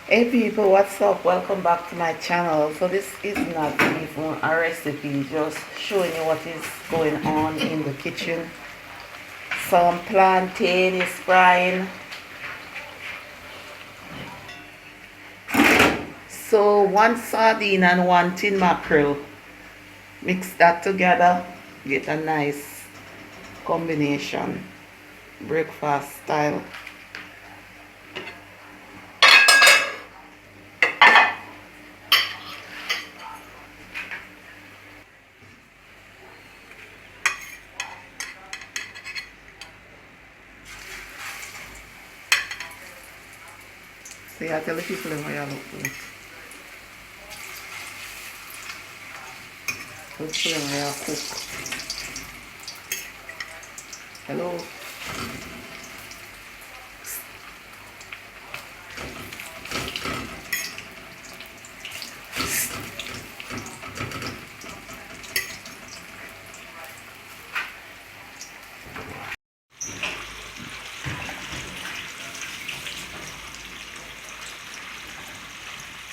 Hey people, what's up? Welcome back to my channel. So this is not even a recipe, just showing you what is going on in the kitchen. Some plantain is frying. So one sardine and one tin mackerel. Mix that together, get a nice combination, breakfast style. So I tell the people how you look good. Tell the people how you cook. Hello.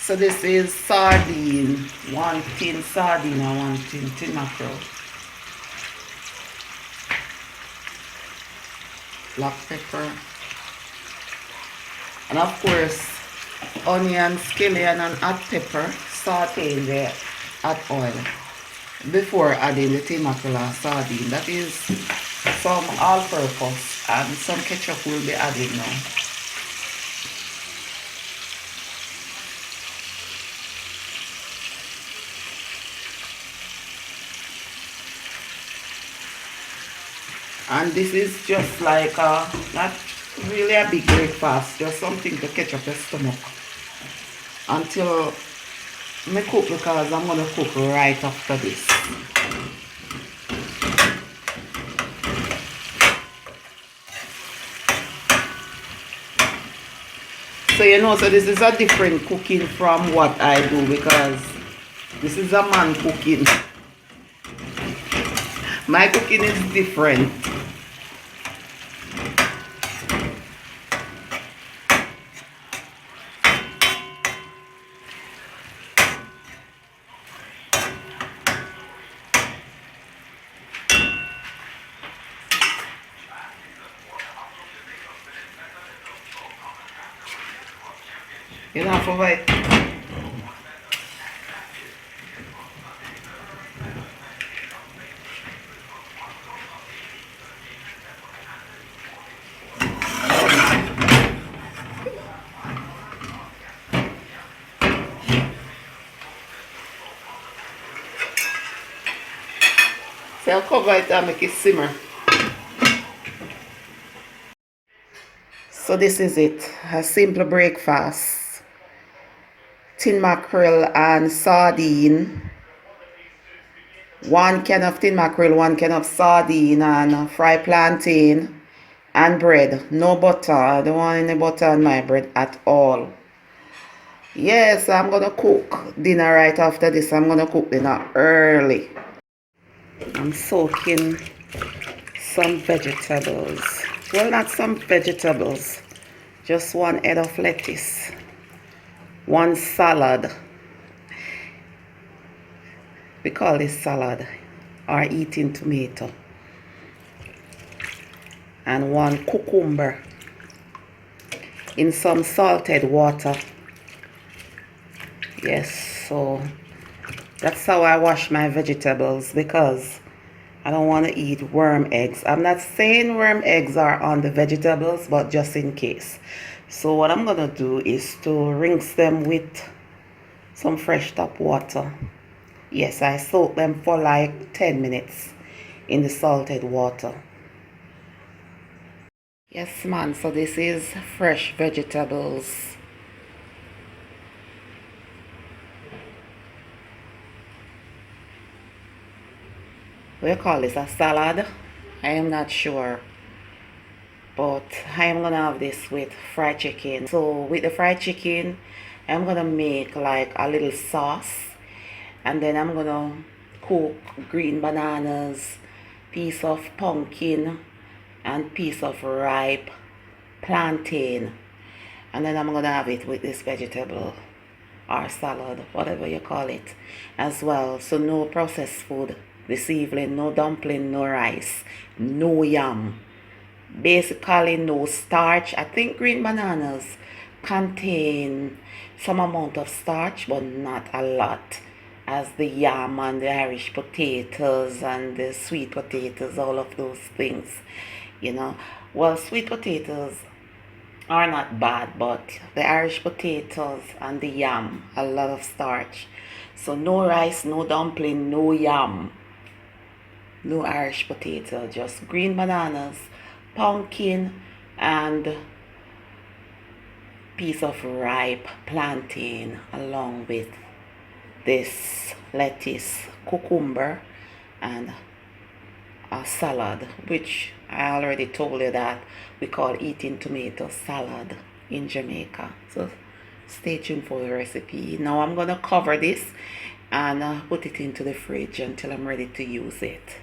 So this is sardine, one tin sardine and one tin mackerel. Black pepper. And of course, onion, scallion and hot pepper saute in the hot oil before adding the tin mackerel and sardine. That is some all-purpose and some ketchup will be added now. And this is just like not really a big breakfast, just something to catch up your stomach until I cook, because I'm gonna cook right after this. So so this is a different cooking from what I do, because this is a man cooking. My cooking is different. You know, for wait. So I'll cover it and make it simmer. So this is it, a simple breakfast. Tin mackerel and sardine. One can of tin mackerel, one can of sardine, and fried plantain and bread. No butter. I don't want any butter on my bread at all. Yes, I'm gonna cook dinner right after this. I'm gonna cook dinner early. I'm soaking some vegetables. Well, not some vegetables, just one head of lettuce, one salad. We call this salad or eating tomato, and one cucumber in some salted water. Yes, so that's how I wash my vegetables, because I don't want to eat worm eggs. I'm not saying worm eggs are on the vegetables, but just in case. So what I'm going to do is to rinse them with some fresh tap water. Yes, I soak them for like 10 minutes in the salted water. Yes, man, so this is fresh vegetables. We call this a salad. I am not sure, but I am gonna have this with fried chicken. So with the fried chicken, I'm gonna make like a little sauce, and then I'm gonna cook green bananas, piece of pumpkin, and piece of ripe plantain, And then I'm going to have it with this vegetable or salad, whatever you call it, as well. So no processed food this evening, no dumpling, no rice, no yam. Basically no starch. I think green bananas contain some amount of starch, but not a lot, as the yam and the Irish potatoes and the sweet potatoes, all of those things, you know. Well, sweet potatoes are not bad, but the Irish potatoes and the yam, a lot of starch. So no rice, no dumpling, no yam, no Irish potato, just green bananas, pumpkin, and piece of ripe plantain, along with this lettuce, cucumber, and a salad, which I already told you that we call eating tomato salad in Jamaica. So stay tuned for the recipe. Now I'm gonna cover this and put it into the fridge until I'm ready to use it.